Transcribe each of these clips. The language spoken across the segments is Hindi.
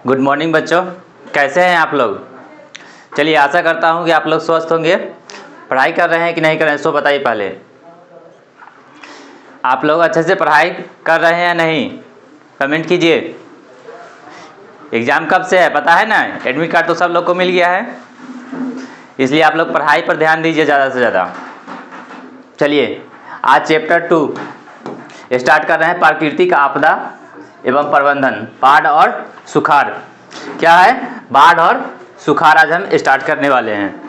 गुड मॉर्निंग बच्चों, कैसे हैं आप लोग। चलिए, आशा करता हूं कि आप लोग स्वस्थ होंगे। पढ़ाई कर रहे हैं कि नहीं कर रहे हैं, सो बताइए। पहले आप लोग अच्छे से पढ़ाई कर रहे हैं या नहीं, कमेंट कीजिए। एग्ज़ाम कब से है पता है ना। एडमिट कार्ड तो सब लोग को मिल गया है, इसलिए आप लोग पढ़ाई पर ध्यान दीजिए ज़्यादा से ज़्यादा। चलिए, आज चैप्टर 2 स्टार्ट कर रहे हैं। प्राकृतिक आपदा एवं प्रबंधन, बाढ़ और सुखाड़। क्या है? बाढ़ और सुखाड़ आज हम स्टार्ट करने वाले हैं।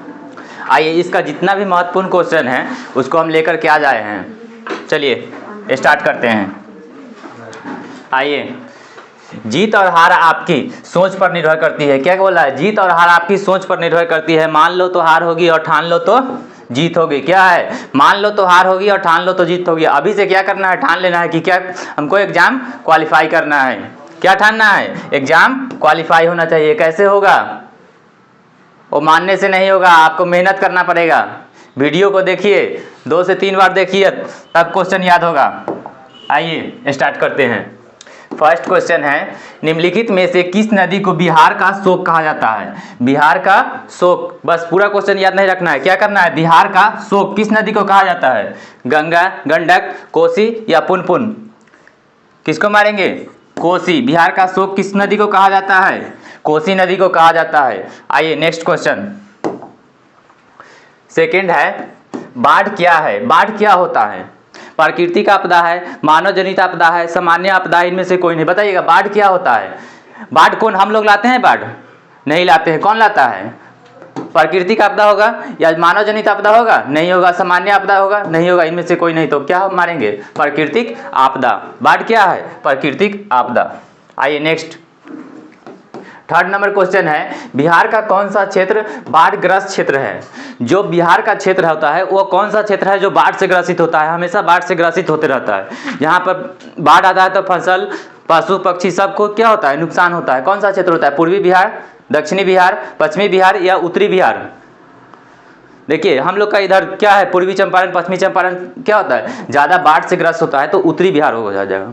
आइए, इसका जितना भी महत्वपूर्ण क्वेश्चन है उसको हम लेकर के आज आए हैं। चलिए स्टार्ट करते हैं। आइए, जीत और हार आपकी सोच पर निर्भर करती है। क्या बोला है? जीत और हार आपकी सोच पर निर्भर करती है। मान लो तो हार होगी और ठान लो तो जीत होगी। क्या है? मान लो तो हार होगी और ठान लो तो जीत होगी। अभी से क्या करना है? ठान लेना है कि क्या हमको एग्जाम क्वालिफाई करना है। क्या ठानना है? एग्जाम क्वालिफाई होना चाहिए। कैसे होगा? वो मानने से नहीं होगा, आपको मेहनत करना पड़ेगा। वीडियो को देखिए, 2 से 3 बार देखिए, तब क्वेश्चन याद होगा। आइए स्टार्ट करते हैं। फर्स्ट क्वेश्चन है, निम्नलिखित में से किस नदी को बिहार का शोक कहा जाता है? बिहार का शोक, बस पूरा क्वेश्चन याद नहीं रखना है। क्या करना है? बिहार का शोक किस नदी को कहा जाता है? गंगा, गंडक, कोसी या पुनपुन? किसको मारेंगे? कोसी। बिहार का शोक किस नदी को कहा जाता है? कोसी नदी को कहा जाता है। आइए नेक्स्ट क्वेश्चन। सेकंड है, बाढ़ क्या है? बाढ़ क्या होता है? प्राकृतिक आपदा है, मानव जनित आपदा है, सामान्य आपदा है, इनमें से कोई नहीं। बताइएगा बाढ़ क्या होता है? बाढ़ कौन, हम लोग लाते हैं? बाढ़ नहीं लाते हैं। कौन लाता है? प्राकृतिक आपदा होगा या मानव जनित आपदा होगा? नहीं होगा। सामान्य आपदा होगा? नहीं होगा। इनमें से कोई नहीं, तो क्या मारेंगे? प्राकृतिक आपदा। बाढ़ क्या है? प्राकृतिक आपदा। आइए नेक्स्ट। थर्ड नंबर क्वेश्चन है, बिहार का कौन सा क्षेत्र बाढ़ग्रस्त क्षेत्र है? जो बिहार का क्षेत्र होता है वो कौन सा क्षेत्र है जो बाढ़ से ग्रसित होता है? हमेशा बाढ़ से ग्रसित होते रहता है। यहाँ पर बाढ़ आता है तो फसल, पशु पक्षी सबको क्या होता है? नुकसान होता है। कौन सा क्षेत्र होता है? पूर्वी बिहार, दक्षिणी बिहार, पश्चिमी बिहार या उत्तरी बिहार? देखिए, हम लोग का इधर क्या है? पूर्वी चंपारण, पश्चिमी चंपारण क्या होता है? ज़्यादा बाढ़ से ग्रस्त होता है, तो उत्तरी बिहार हो जाएगा।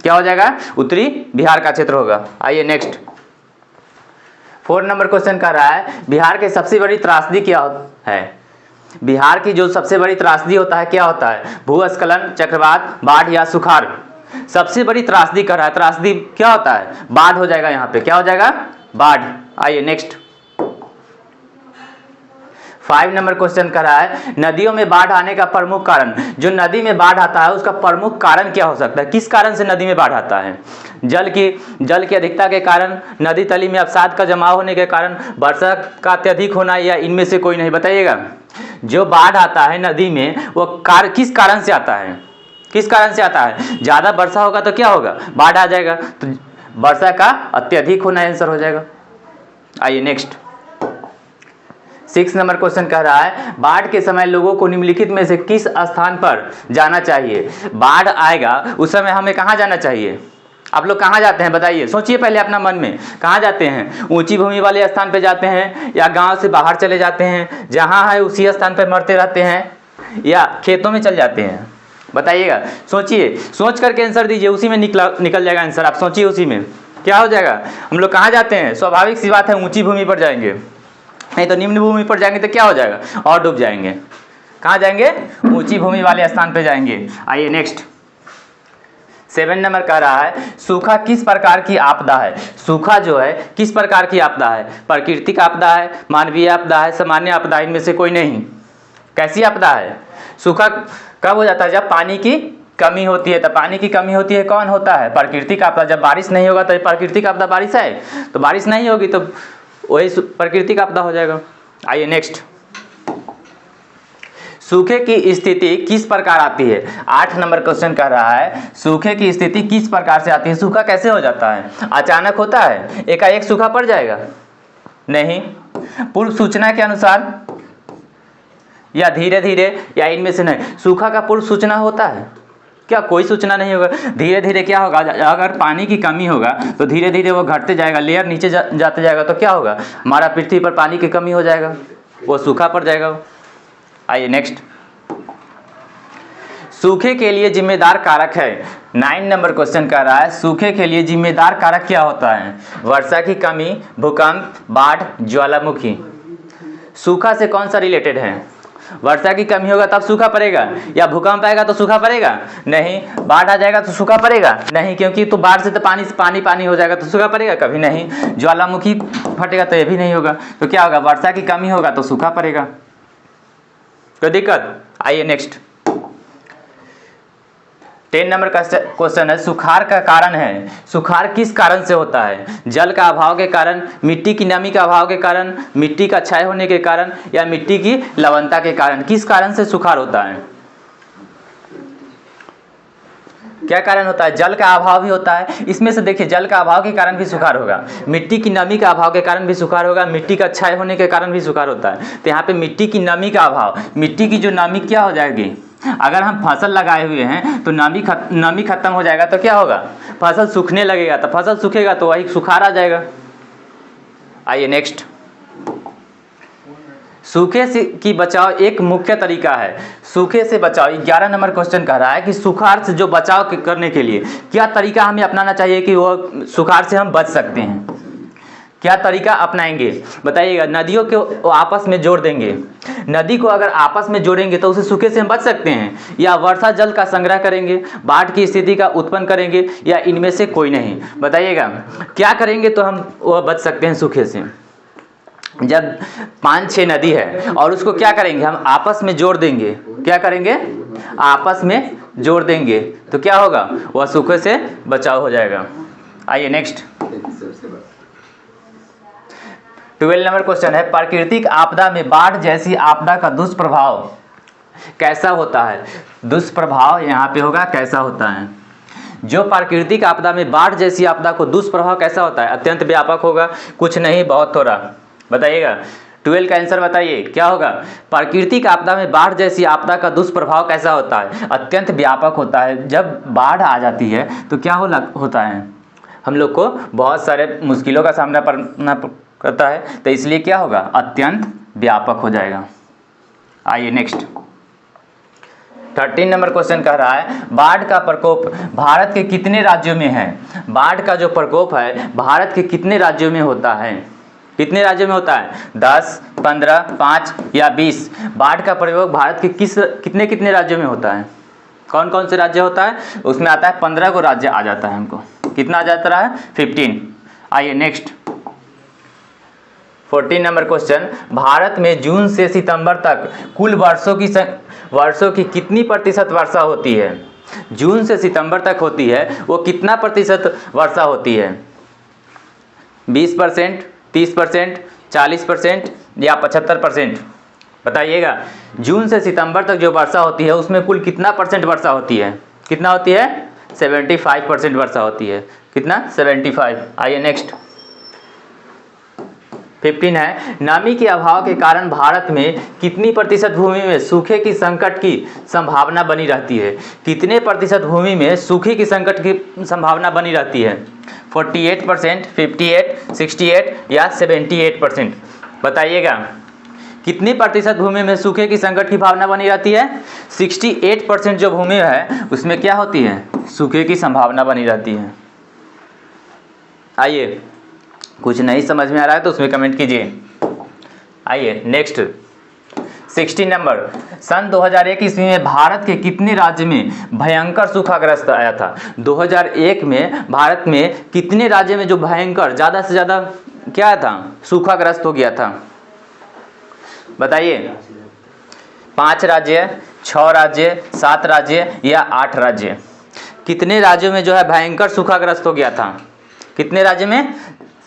क्या हो जाएगा? उत्तरी बिहार का क्षेत्र होगा। आइए नेक्स्ट। 4 नंबर क्वेश्चन कर रहा है, बिहार की सबसे बड़ी त्रासदी क्या है? बिहार की जो सबसे बड़ी त्रासदी होता है क्या होता है? भूस्खलन, चक्रवात, बाढ़ या सुखाड़? सबसे बड़ी त्रासदी कर रहा है। त्रासदी क्या होता है? बाढ़ हो जाएगा। यहाँ पे क्या हो जाएगा? बाढ़। आइए नेक्स्ट। 5 नंबर क्वेश्चन कर रहा है, नदियों में बाढ़ आने का प्रमुख कारण। जो नदी में बाढ़ आता है उसका प्रमुख कारण क्या हो सकता है? किस कारण से नदी में बाढ़ आता है? जल की अधिकता के कारण, नदी तली में अवसाद का जमाव होने के कारण, वर्षा का अत्यधिक होना, या इनमें से कोई नहीं? बताइएगा। जो बाढ़ आता है नदी में वो किस कारण से आता है? किस कारण से आता है? ज़्यादा वर्षा होगा तो क्या होगा? बाढ़ आ जाएगा। तो वर्षा का अत्यधिक होना आंसर हो जाएगा। आइए नेक्स्ट। 6 नंबर क्वेश्चन कह रहा है, बाढ़ के समय लोगों को निम्नलिखित में से किस स्थान पर जाना चाहिए? बाढ़ आएगा उस समय हमें कहाँ जाना चाहिए? आप लोग कहाँ जाते हैं बताइए, सोचिए पहले अपना मन में। कहाँ जाते हैं? ऊंची भूमि वाले स्थान पे जाते हैं, या गांव से बाहर चले जाते हैं, जहाँ है उसी स्थान पे मरते रहते हैं, या खेतों में चल जाते हैं? बताइएगा। सोचिए, सोच करके आंसर दीजिए, उसी में निकल जाएगा आंसर। आप सोचिए उसी में क्या हो जाएगा। हम लोग कहाँ जाते हैं? स्वाभाविक सी बात है, ऊंची भूमि पर जाएंगे, नहीं तो निम्न भूमि पर जाएंगे तो क्या हो जाएगा? और डूब जाएंगे। कहाँ जाएंगे? ऊंची भूमि वाले स्थान पे जाएंगे। आइए नेक्स्ट। 7 नंबर कह रहा है, सूखा किस प्रकार की आपदा है? सूखा जो है किस प्रकार की आपदा है? प्राकृतिक आपदा है, मानवीय आपदा है, सामान्य आपदा? इनमें से कोई नहीं। कैसी आपदा है? सूखा कब हो जाता है? जब पानी की कमी होती है। तो पानी की कमी होती है, कौन होता है? प्राकृतिक आपदा। जब बारिश नहीं होगा तो प्राकृतिक आपदा। बारिश है तो बारिश नहीं होगी तो वही प्राकृतिक आपदा हो जाएगा। आइए नेक्स्ट। सूखे की स्थिति किस प्रकार आती है? 8 नंबर क्वेश्चन कह रहा है, सूखे की स्थिति किस प्रकार से आती है? सूखा कैसे हो जाता है? अचानक होता है? एकाएक सूखा पड़ जाएगा? नहीं। पूर्व सूचना के अनुसार, या धीरे धीरे, या इनमें से नहीं? सूखा का पूर्व सूचना होता है क्या? कोई सूचना नहीं होगा। धीरे धीरे क्या होगा? अगर पानी की कमी होगा तो धीरे धीरे वो घटते जाएगा, लेयर नीचे जाते जाएगा, तो क्या होगा? हमारा पृथ्वी पर पानी की कमी हो जाएगा, वो सूखा पड़ जाएगा। आइए नेक्स्ट। सूखे के लिए जिम्मेदार कारक है। 9 नंबर क्वेश्चन कह रहा है सूखे के लिए जिम्मेदार कारक क्या होता है? वर्षा की कमी, भूकंप, बाढ़, ज्वालामुखी। सूखा से कौन सा रिलेटेड है? वर्षा की कमी होगा तब सूखा पड़ेगा, या भूकंप आएगा तो सूखा पड़ेगा? नहीं। बाढ़ आ जाएगा तो सूखा पड़ेगा? नहीं, क्योंकि तो बाढ़ से तो पानी हो जाएगा तो सूखा पड़ेगा? कभी नहीं। ज्वालामुखी फटेगा तो ये भी नहीं होगा। तो क्या होगा? वर्षा की कमी होगा तो सूखा पड़ेगा। कोई दिक्कत? आइए नेक्स्ट। 10 नंबर का क्वेश्चन है सुखाड़ का कारण है। सुखाड़ किस कारण से होता है? जल का अभाव के कारण, मिट्टी की नमी का अभाव के कारण, मिट्टी का क्षय होने के कारण, या मिट्टी की लवणता के कारण? किस कारण से सुखाड़ होता है? क्या कारण होता है? जल का अभाव भी होता है। इसमें से देखिए, जल का अभाव के कारण भी सुखाड़ होगा, मिट्टी की नमी का अभाव के कारण भी सुखाड़ होगा, मिट्टी का क्षय होने के कारण भी सुखाड़ होता है। तो यहाँ पे मिट्टी की नमी का अभाव, मिट्टी की जो नमी क्या हो जाएगी? अगर हम फसल लगाए हुए हैं तो नमी खत्म हो जाएगा तो क्या होगा? फसल सूखने लगेगा, तो फसल सूखेगा तो वही सुखाड़ आ जाएगा। आइए नेक्स्ट। सूखे से की बचाव एक मुख्य तरीका है। सूखे से बचाव 11 नंबर क्वेश्चन कह रहा है कि सुखाड़ से जो बचाव करने के लिए क्या तरीका हमें अपनाना चाहिए कि वो सुखाड़ से हम बच सकते हैं? क्या तरीका अपनाएंगे बताइएगा? नदियों को आपस में जोड़ देंगे। नदी को अगर आपस में जोड़ेंगे तो उसे सूखे से हम बच सकते हैं, या वर्षा जल का संग्रह करेंगे, बाढ़ की स्थिति का उत्पन्न करेंगे, या इनमें से कोई नहीं? बताइएगा क्या करेंगे तो हम वो बच सकते हैं सूखे से? जब 5-6 नदी है और उसको क्या करेंगे? हम आपस में जोड़ देंगे। क्या करेंगे? आपस में जोड़ देंगे तो क्या होगा? वह सूखे से बचाव हो जाएगा। आइए नेक्स्ट। 12 नंबर क्वेश्चन है प्राकृतिक आपदा में बाढ़ जैसी आपदा का दुष्प्रभाव कैसा होता है? दुष्प्रभाव यहाँ पे होगा कैसा होता है? जो प्राकृतिक आपदा में बाढ़ जैसी आपदा को दुष्प्रभाव कैसा होता है? अत्यंत व्यापक होगा, कुछ नहीं, बहुत थोड़ा। बताइएगा 12 का आंसर बताइए क्या होगा? प्राकृतिक आपदा में बाढ़ जैसी आपदा का दुष्प्रभाव कैसा होता है? अत्यंत व्यापक होता है। जब बाढ़ आ जाती है तो क्या होता है? हम लोग को बहुत सारे मुश्किलों का सामना करना करता है, तो इसलिए क्या होगा? अत्यंत व्यापक हो जाएगा। आइए नेक्स्ट। 13 नंबर क्वेश्चन कह रहा है बाढ़ का प्रकोप भारत के कितने राज्यों में है? बाढ़ का जो प्रकोप है भारत के कितने राज्यों में होता है? कितने राज्यों में होता है? 10, 15, 5 या 20? बाढ़ का प्रयोग भारत के कितने राज्यों में होता है? कौन कौन से राज्य होता है? उसमें आता है 15 को राज्य आ जाता है। हमको कितना आ जाता है? 15। आइए नेक्स्ट। 14 नंबर क्वेश्चन भारत में जून से सितंबर तक कुल वर्षों की कितनी प्रतिशत वर्षा होती है? जून से सितंबर तक होती है वो कितना प्रतिशत वर्षा होती है? 20%, 30%, 40% या 75%? बताइएगा जून से सितंबर तक जो वर्षा होती है उसमें कुल कितना परसेंट वर्षा होती है? कितना होती है? 75% वर्षा होती है। कितना? 75। आइए नेक्स्ट। 15 है नमी के अभाव के कारण भारत में कितनी प्रतिशत भूमि में सूखे की संकट की संभावना बनी रहती है? कितने प्रतिशत भूमि में सूखे की संकट की संभावना बनी रहती है? 48%, 58, 68 या 78%? बताइएगा कितनी प्रतिशत भूमि में सूखे की संकट की भावना बनी रहती है? 68% जो भूमि है उसमें क्या होती है? सूखे की संभावना बनी रहती है। आइए कुछ नहीं समझ में आ रहा है तो उसमें कमेंट कीजिए। आइए नेक्स्ट। 16 नंबर सन 2001 ईस्वी में भारत के कितने राज्य में भयंकर सूखाग्रस्त आया था? 2001 में भारत में कितने राज्य में जो भयंकर ज़्यादा से ज़्यादा क्या था? सूखाग्रस्त हो गया था? बताइए। 5 राज्य, 6 राज्य, 7 राज्य या 8 राज्य? कितने राज्यों में जो है भयंकर सूखाग्रस्त हो गया था? कितने राज्य में?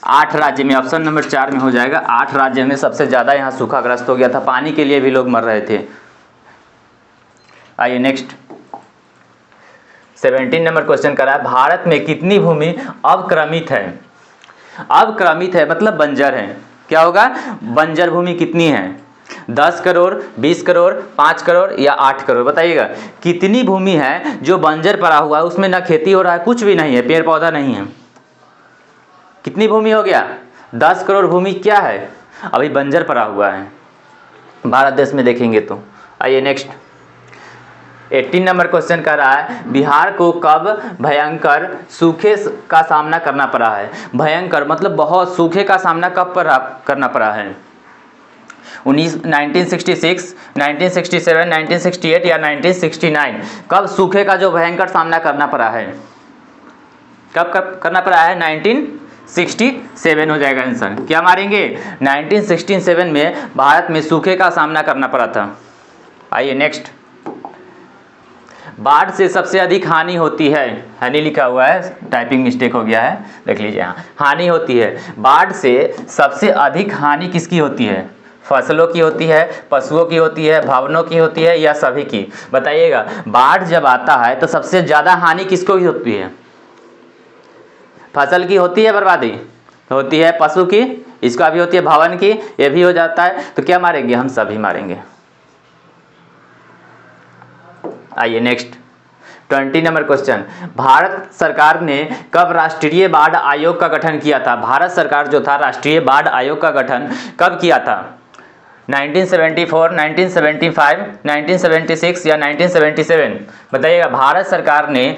8 राज्य में। ऑप्शन नंबर 4 में हो जाएगा। 8 राज्य में सबसे ज़्यादा यहाँ सूखाग्रस्त हो गया था, पानी के लिए भी लोग मर रहे थे। आइए नेक्स्ट। 17 नंबर क्वेश्चन करा है भारत में कितनी भूमि अवक्रमित है? अवक्रमित है मतलब बंजर है। क्या होगा? बंजर भूमि कितनी है? 10 करोड़, 20 करोड़, 5 करोड़ या 8 करोड़? बताइएगा कितनी भूमि है जो बंजर पड़ा हुआ है, उसमें ना खेती हो रहा है, कुछ भी नहीं है, पेड़ पौधा नहीं है? कितनी भूमि हो गया? 10 करोड़ भूमि क्या है? अभी बंजर पड़ा हुआ है भारत देश में देखेंगे तो। आइए नेक्स्ट। 18 नंबर क्वेश्चन कर रहा है बिहार को कब भयंकर सूखे का सामना करना पड़ा है। भयंकर मतलब बहुत सूखे का सामना कब करना पड़ा है। 1966, 1967, 1968 या 1969। कब सूखे का जो भयंकर सामना करना पड़ा है, कब करना पड़ा है। 1967 हो जाएगा आंसर। क्या मारेंगे, 1967 में भारत में सूखे का सामना करना पड़ा था। आइए नेक्स्ट, बाढ़ से सबसे अधिक हानि होती है, हानि लिखा हुआ है, टाइपिंग मिस्टेक हो गया है, देख लीजिए। यहाँ हानि होती है, बाढ़ से सबसे अधिक हानि किसकी होती है। फसलों की होती है, पशुओं की होती है, भवनों की होती है या सभी की। बताइएगा, बाढ़ जब आता है तो सबसे ज़्यादा हानि किसको की होती है। फसल की होती है बर्बादी, होती है पशु की, इसका भी होती है, भवन की, ये भी हो जाता है। तो क्या मारेंगे, हम सभी मारेंगे। आइए नेक्स्ट, 20 नंबर क्वेश्चन, भारत सरकार ने कब राष्ट्रीय बाढ़ आयोग का गठन किया था। भारत सरकार जो था राष्ट्रीय बाढ़ आयोग का गठन कब किया था। 1974, 1975, 1976 या 1977। बताइएगा, भारत सरकार ने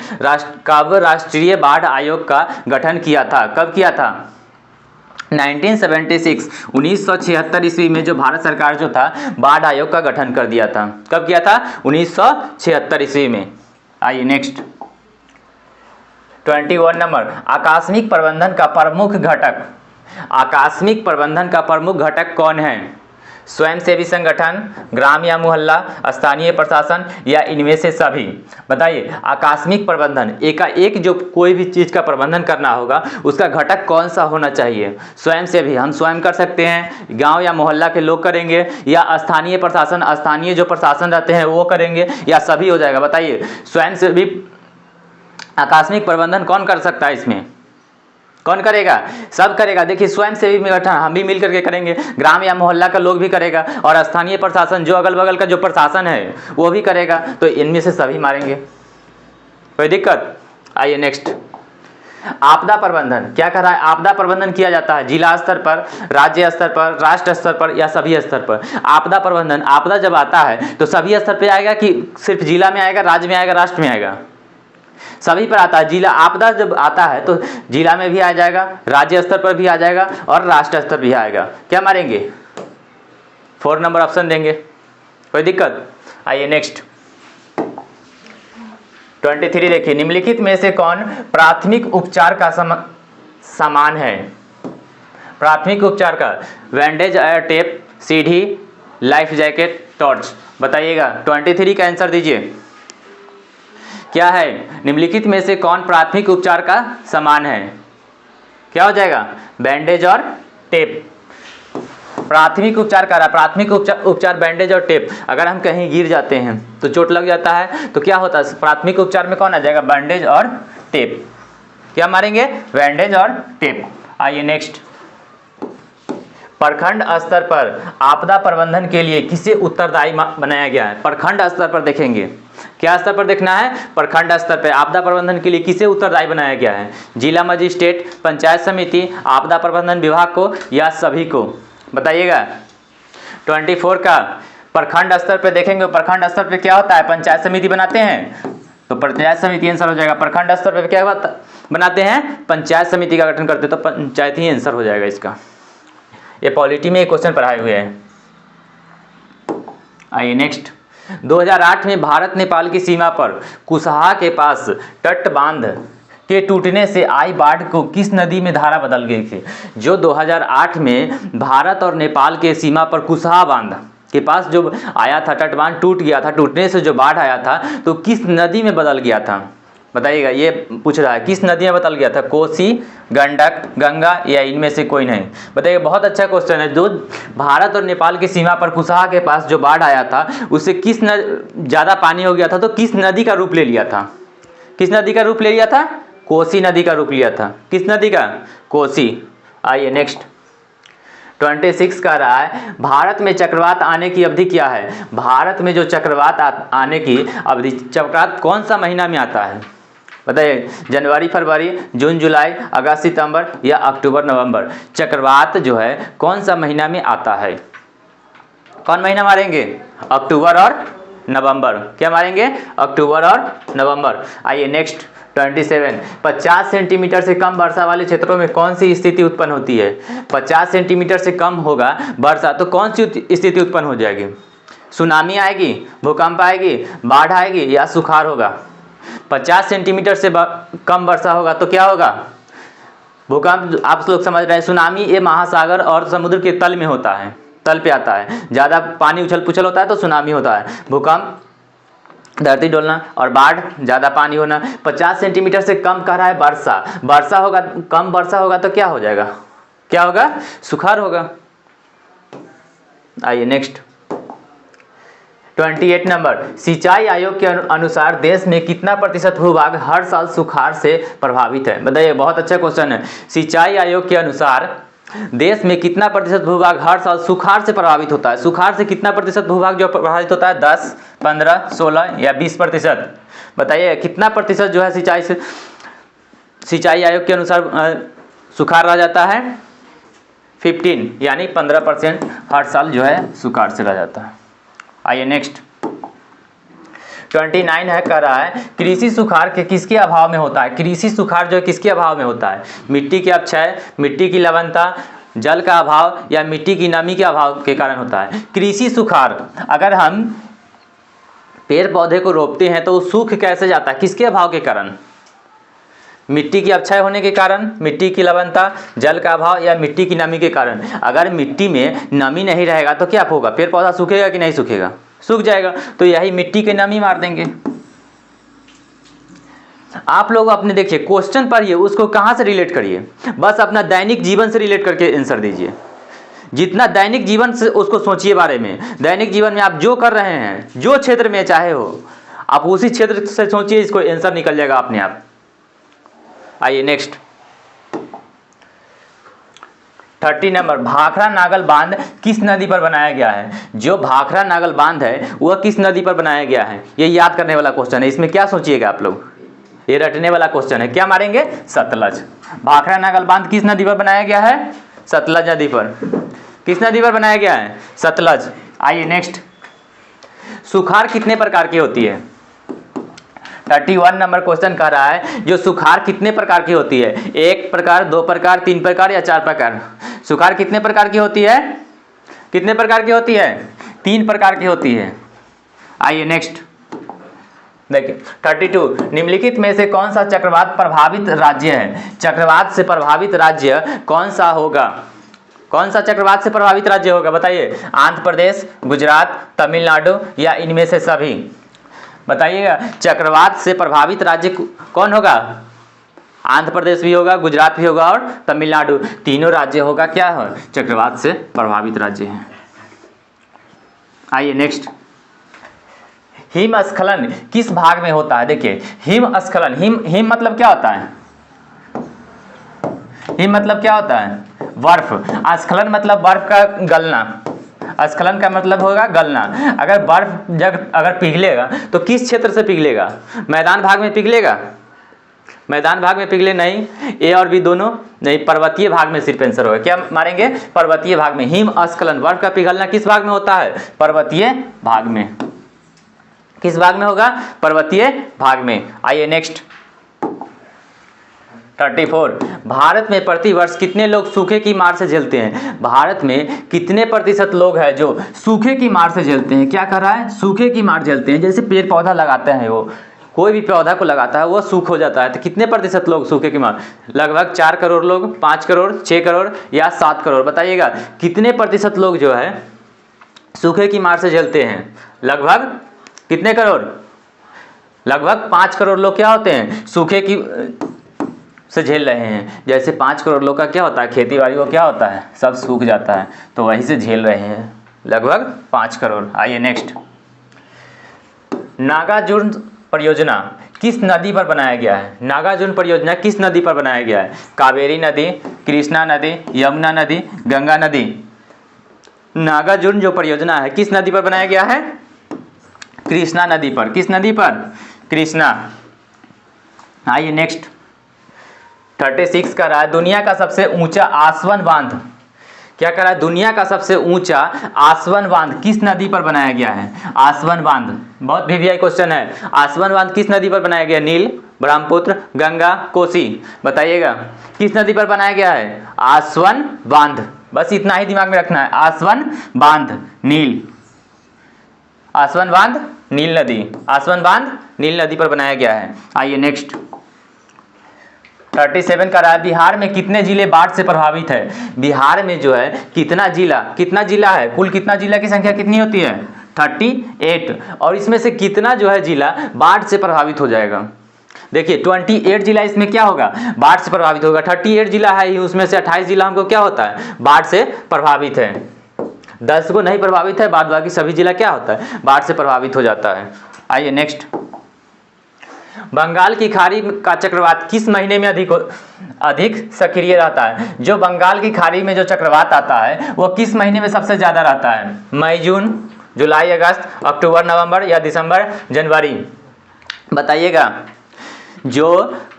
कब राष्ट्रीय बाढ़ आयोग का गठन किया था, कब किया था। 1976, 1976 ईस्वी में जो भारत सरकार जो था बाढ़ आयोग का गठन कर दिया था। कब किया था, 1976 ईस्वी में। आइए नेक्स्ट, 21 नंबर, आकस्मिक प्रबंधन का प्रमुख घटक। आकस्मिक प्रबंधन का प्रमुख घटक कौन है। स्वयंसेवी संगठन, ग्राम या मोहल्ला, स्थानीय प्रशासन या इनमें से सभी। बताइए, आकस्मिक प्रबंधन एक जो कोई भी चीज़ का प्रबंधन करना होगा उसका घटक कौन सा होना चाहिए। स्वयंसेवी हम स्वयं कर सकते हैं, गांव या मोहल्ला के लोग करेंगे, या स्थानीय प्रशासन, स्थानीय जो प्रशासन रहते हैं वो करेंगे, या सभी हो जाएगा। बताइए, स्वयंसेवी आकस्मिक प्रबंधन कौन कर सकता है, इसमें कौन करेगा, सब करेगा। देखिए, स्वयंसेवी संगठन हम भी मिल करके करेंगे, ग्राम या मोहल्ला का लोग भी करेगा, और स्थानीय प्रशासन जो अगल बगल का जो प्रशासन है वो भी करेगा। तो इनमें से सभी मारेंगे, कोई दिक्कत। आइए नेक्स्ट, आपदा प्रबंधन क्या कर रहा है। आपदा प्रबंधन किया जाता है जिला स्तर पर, राज्य स्तर पर, राष्ट्र स्तर पर या सभी स्तर पर। आपदा प्रबंधन, आपदा जब आता है तो सभी स्तर पर आएगा कि सिर्फ जिला में आएगा, राज्य में आएगा, राष्ट्र में आएगा, सभी पर आता है। जिला आपदा जब आता है तो जिला में भी आ जाएगा, राज्य स्तर पर भी आ जाएगा और राष्ट्र स्तर भी आएगा। क्या मारेंगे, 4 नंबर ऑप्शन देंगे, कोई दिक्कत। आइए नेक्स्ट, 23 देखिए, निम्नलिखित में से कौन प्राथमिक उपचार का सामान है। प्राथमिक उपचार का, बैंडेज, एयर टेप, सीढ़ी, लाइफ जैकेट, टॉर्च। बताइएगा, 23 का आंसर दीजिए, क्या है। निम्नलिखित में से कौन प्राथमिक उपचार का सामान है। क्या हो जाएगा, बैंडेज और टेप। प्राथमिक उपचार कर रहा है, प्राथमिक उपचार बैंडेज और टेप। अगर हम कहीं गिर जाते हैं तो चोट लग जाता है तो क्या होता है, प्राथमिक उपचार में कौन आ जाएगा, बैंडेज और टेप। क्या मारेंगे, बैंडेज और टेप। आइए नेक्स्ट, प्रखंड स्तर पर आपदा प्रबंधन के लिए किसे उत्तरदायी बनाया गया है। प्रखंड स्तर पर देखेंगे, क्या स्तर पर देखना है, प्रखंड स्तर पर आपदा प्रबंधन के लिए किसे उत्तरदायी बनाया गया है। जिला मजिस्ट्रेट, पंचायत समिति, आपदा प्रबंधन विभाग को या सभी को। बताइएगा, 24 का प्रखंड स्तर पर देखेंगे, प्रखंड स्तर पर क्या होता है, पंचायत समिति बनाते हैं तो पंचायत समिति आंसर हो जाएगा। प्रखंड स्तर पर क्या बनाते हैं, पंचायत समिति का गठन करते तो पंचायत ही आंसर हो जाएगा इसका। ये पॉलिटी में एक क्वेश्चन पढ़ाए हुए हैं। आइए नेक्स्ट, 2008 में भारत नेपाल की सीमा पर कुशहा के पास तटबांध के टूटने से आई बाढ़ को किस नदी में धारा बदल गई थी। जो 2008 में भारत और नेपाल के सीमा पर कुशहा बांध के पास जो आया था, तटबांध टूट गया था, टूटने से जो बाढ़ आया था तो किस नदी में बदल गया था। बताइएगा, ये पूछ रहा है किस नदी में बदल गया था, कोसी, गंडक, गंगा या इनमें से कोई नहीं। बताइए, बहुत अच्छा क्वेश्चन है। जो भारत और नेपाल की सीमा पर कुशहा के पास जो बाढ़ आया था उससे किस ज़्यादा पानी हो गया था तो किस नदी का रूप ले लिया था, किस नदी का रूप ले लिया था, कोसी नदी का रूप लिया था। किस नदी का, कोसी। आइए नेक्स्ट, 26 का रहा है, भारत में चक्रवात आने की अवधि क्या है। भारत में जो चक्रवात आने की अवधि, चक्रवात कौन सा महीना में आता है। बताइए, जनवरी, फरवरी, जून, जुलाई, अगस्त, सितंबर या अक्टूबर, नवंबर। चक्रवात जो है कौन सा महीना में आता है, कौन महीना मारेंगे, अक्टूबर और नवंबर। क्या मारेंगे? अक्टूबर और नवंबर। आइए नेक्स्ट 27, 50 सेंटीमीटर से कम वर्षा वाले क्षेत्रों में कौन सी स्थिति उत्पन्न होती है? 50 सेंटीमीटर से कम होगा वर्षा तो कौन सी स्थिति उत्पन्न हो जाएगी? सुनामी आएगी, भूकंप आएगी, बाढ़ आएगी या सुखाड़ होगा? 50 सेंटीमीटर से कम वर्षा होगा तो क्या होगा? भूकंप आप लोग समझ रहे हैं। सुनामी ये महासागर और समुद्र के तल में होता है, तल पे आता है, ज़्यादा पानी उछल पुछल होता है तो सुनामी होता है। भूकंप धरती डोलना और बाढ़ ज़्यादा पानी होना। 50 सेंटीमीटर से कम कह रहा है वर्षा होगा, कम वर्षा होगा तो क्या हो जाएगा? क्या होगा? सुखाड़ होगा। आइए नेक्स्ट 28 नंबर, सिंचाई आयोग के अनुसार देश में कितना प्रतिशत भूभाग हर साल सुखाड़ से प्रभावित है? बताइए, बहुत अच्छा क्वेश्चन है। सिंचाई आयोग के अनुसार देश में कितना प्रतिशत भूभाग हर साल सुखाड़ से प्रभावित होता है? सुखाड़ से कितना प्रतिशत भूभाग जो प्रभावित होता है? 10, 15, 16 या 20%? बताइए कितना प्रतिशत जो है सिंचाई आयोग के अनुसार सुखाड़ रह जाता है? 15 यानी 15% हर साल जो है सुखाड़ से रह जाता है। आइए नेक्स्ट 29 है, कह रहा है कृषि सुखाड़ के किसके अभाव में होता है? कृषि सुखाड़ जो है किसके अभाव में होता है? मिट्टी के अपक्षय, मिट्टी की लवणता, जल का अभाव या मिट्टी की नमी के अभाव के कारण होता है? कृषि सुखाड़, अगर हम पेड़ पौधे को रोपते हैं तो वो सूख कैसे जाता है? किसके अभाव के कारण? मिट्टी की अपक्षय होने के कारण, मिट्टी की लवणता, जल का अभाव या मिट्टी की नमी के कारण। अगर मिट्टी में नमी नहीं रहेगा तो क्या होगा? पेड़ पौधा सूखेगा कि नहीं सूखेगा? सूख जाएगा। तो यही मिट्टी की नमी मार देंगे। आप लोग अपने देखिए क्वेश्चन पढ़िए, उसको कहाँ से रिलेट करिए, बस अपना दैनिक जीवन से रिलेट करके आंसर दीजिए। जितना दैनिक जीवन से उसको सोचिए बारे में। दैनिक जीवन में आप जो कर रहे हैं, जो क्षेत्र में चाहे हो, आप उसी क्षेत्र से सोचिए, इसको आंसर निकल जाएगा अपने आप। आइए नेक्स्ट 30 नंबर, भाखड़ा नागल बांध किस नदी पर बनाया गया है? जो भाखड़ा नागल बांध है वह किस नदी पर बनाया गया है? ये याद करने वाला क्वेश्चन है। इसमें क्या सोचिएगा आप लोग, ये रटने वाला क्वेश्चन है। क्या मारेंगे? सतलज। भाखड़ा नागल बांध किस नदी पर बनाया गया है? सतलज नदी पर। किस नदी पर बनाया गया है? सतलज। आइए नेक्स्ट, सुखाड़ कितने प्रकार की होती है? 31 नंबर क्वेश्चन कह रहा है जो सुखाड़ कितने प्रकार की होती है? 1 प्रकार, 2 प्रकार, 3 प्रकार या 4 प्रकार? सुखाड़ कितने प्रकार की होती है? कितने प्रकार की होती है? 3 प्रकार की होती है। आइए नेक्स्ट देखिए 32, निम्नलिखित में से कौन सा चक्रवात प्रभावित राज्य है? चक्रवात से प्रभावित राज्य कौन सा होगा? कौन सा चक्रवात से प्रभावित राज्य होगा? बताइए, आंध्र प्रदेश, गुजरात, तमिलनाडु या इनमें से सभी? बताइएगा, चक्रवात से प्रभावित राज्य कौन होगा? आंध्र प्रदेश भी होगा, गुजरात भी होगा और तमिलनाडु, तीनों राज्य होगा क्या है? चक्रवात से प्रभावित राज्य हैं। आइए नेक्स्ट, हिमस्खलन किस भाग में होता है? देखिए, हिमस्खलन, हिम मतलब क्या होता है? हिम मतलब क्या होता है? बर्फ। स्खलन मतलब बर्फ का गलना। स्खलन का मतलब होगा गलना। अगर बर्फ जब अगर पिघलेगा तो किस क्षेत्र से पिघलेगा? मैदान भाग में पिघलेगा? मैदान भाग में पिघले नहीं, ए और बी दोनों नहीं, पर्वतीय भाग में सिर्फ आंसर होगा। क्या मारेंगे? पर्वतीय भाग में। हिमस्खलन, बर्फ का पिघलना किस भाग में होता है? पर्वतीय भाग में। किस भाग में होगा? पर्वतीय भाग में। आइए नेक्स्ट 34, भारत में प्रतिवर्ष कितने लोग सूखे की मार से झेलते हैं? भारत में कितने प्रतिशत लोग हैं जो सूखे की मार से झेलते हैं? क्या कर रहा है? सूखे की मार झेलते हैं। जैसे पेड़ पौधा लगाते हैं, वो कोई भी पौधा को लगाता है वो सूख हो जाता है, तो कितने प्रतिशत लोग सूखे की मार? लगभग 4 करोड़ लोग, 5 करोड़, 6 करोड़ या 7 करोड़? बताइएगा कितने प्रतिशत लोग जो है सूखे की मार से झेलते हैं? लगभग कितने करोड़? लगभग 5 करोड़ लोग क्या होते हैं? सूखे की से झेल रहे हैं। जैसे 5 करोड़ लोग का क्या होता है? खेती बाड़ी को क्या होता है? सब सूख जाता है, तो वहीं से झेल रहे हैं लगभग 5 करोड़। आइए नेक्स्ट, नागार्जुन परियोजना किस नदी पर बनाया गया है? नागार्जुन परियोजना किस नदी पर बनाया गया है? कावेरी नदी, कृष्णा नदी, यमुना नदी, गंगा नदी? नागार्जुन जो परियोजना है किस नदी पर बनाया गया है? कृष्णा नदी पर। किस नदी पर? कृष्णा। आइए नेक्स्ट 36 का रहा है, दुनिया का सबसे ऊंचा आसवन बांध क्या कह रहा है, दुनिया का सबसे ऊंचा आसवन बांध किस नदी पर बनाया गया है? आसवन बांध, बहुत वीवीआई क्वेश्चन है। आसवन बांध किस नदी पर बनाया गया? नील, ब्रह्मपुत्र, गंगा, कोसी। बताइएगा किस नदी पर बनाया गया है? आसवन बांध, बस इतना ही दिमाग में रखना है। आसवन बांध नील, आसवन बांध नील नदी, आसवन बांध नील नदी पर बनाया गया है। आइए नेक्स्ट 37 का रहा है, बिहार में कितने जिले बाढ़ से प्रभावित है? बिहार में जो है कितना जिला है? कुल कितना जिला की संख्या कितनी होती है? 38। और इसमें से कितना जो है जिला बाढ़ से प्रभावित हो जाएगा? देखिए 28 जिला इसमें क्या होगा? बाढ़ से प्रभावित होगा। 38 जिला है ही, उसमें से 28 जिला हमको क्या होता है? बाढ़ से प्रभावित है। 10 को नहीं प्रभावित है, बाद बाकी सभी जिला क्या होता है? बाढ़ से प्रभावित हो जाता है। आइए नेक्स्ट, बंगाल की खाड़ी का चक्रवात किस महीने में अधिक सक्रिय रहता है? जो बंगाल की खाड़ी में जो चक्रवात आता है वो किस महीने में सबसे ज्यादा रहता है? मई, जून, जुलाई, अगस्त, अक्टूबर, नवंबर या दिसंबर, जनवरी? बताइएगा जो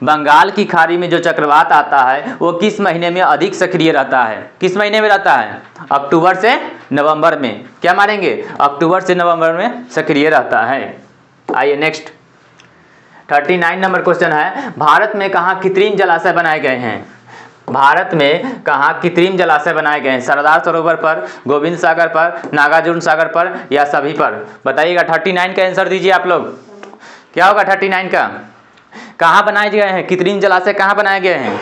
बंगाल की खाड़ी में जो चक्रवात आता है वो किस महीने में अधिक सक्रिय रहता है? किस महीने में रहता है? अक्टूबर से नवंबर में। क्या मारेंगे? अक्टूबर से नवंबर में सक्रिय रहता है। आइए नेक्स्ट 39 नंबर क्वेश्चन है, भारत में कहाँ कृत्रिम जलाशय बनाए गए हैं? भारत में कहाँ कृत्रिम जलाशय बनाए गए हैं? सरदार सरोवर पर, गोविंद सागर पर, नागार्जुन सागर पर या सभी पर? बताइएगा 39 का आंसर दीजिए आप लोग। क्या होगा 39 का? कहाँ बनाए गए हैं कृत्रिम जलाशय? कहाँ बनाए गए हैं?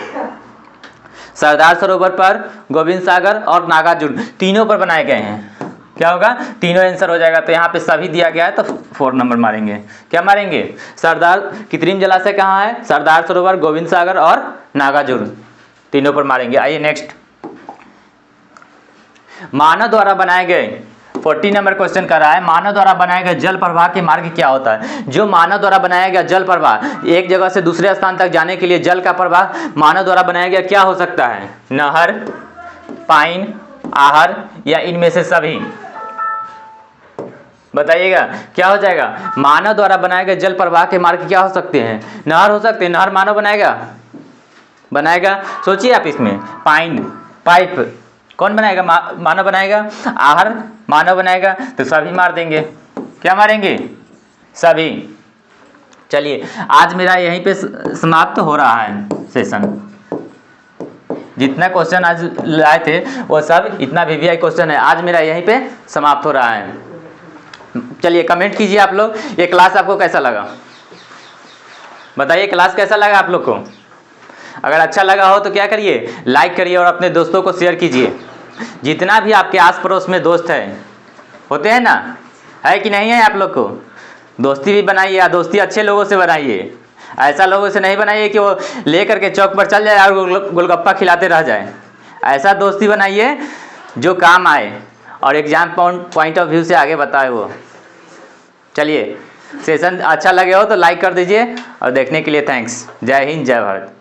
सरदार सरोवर पर, गोविंद सागर और नागार्जुन, तीनों पर बनाए गए हैं। क्या होगा? तीनों आंसर हो जाएगा। तो यहाँ पे सभी दिया गया है तो 4 नंबर मारेंगे। क्या मारेंगे? सरदार, कृत्रिम जलाशय कहाँ है? सरदार सरोवर, गोविंद सागर और नागार्जुन, तीनों पर मारेंगे। आइए नेक्स्ट, मानव द्वारा बनाए गए 40 नंबर क्वेश्चन कर रहा है, मानव द्वारा बनाए गए जल प्रवाह के मार्ग क्या होता है? जो मानव द्वारा बनाया गया जल प्रवाह, एक जगह से दूसरे स्थान तक जाने के लिए जल का प्रवाह मानव द्वारा बनाया गया क्या हो सकता है? नहर, पाइन, आहर या इनमें से सभी? बताइएगा क्या हो जाएगा? मानव द्वारा बनाए गए जल प्रवाह के मार्ग क्या हो सकते हैं? नहर हो सकते हैं, नहर मानव बनाएगा। सोचिए आप इसमें, पाइन, पाइप कौन बनाएगा? मानव बनाएगा। आहर मानव बनाएगा, तो सभी मार देंगे। क्या मारेंगे? सभी। चलिए आज मेरा यहीं पे समाप्त हो रहा है सेशन। जितना क्वेश्चन आज लाए थे वो सब इतना वीवीआई क्वेश्चन है, आज मेरा यहीं पे समाप्त हो रहा है। चलिए कमेंट कीजिए आप लोग, ये क्लास आपको कैसा लगा? बताइए क्लास कैसा लगा आप लोग को? अगर अच्छा लगा हो तो क्या करिए? लाइक करिए और अपने दोस्तों को शेयर कीजिए। जितना भी आपके आस पड़ोस में दोस्त है होते हैं ना, है कि नहीं है? आप लोग को दोस्ती भी बनाइए, या दोस्ती अच्छे लोगों से बनाइए। ऐसा लोगों से नहीं बनाइए कि वो ले करके चौक पर चल जाए और गोलगप्पा खिलाते रह जाए। ऐसा दोस्ती बनाइए जो काम आए और एग्जाम पॉइंट ऑफ व्यू से आगे बताए वो। चलिए सेशन अच्छा लगे हो तो लाइक कर दीजिए और देखने के लिए थैंक्स। जय हिंद, जय भारत।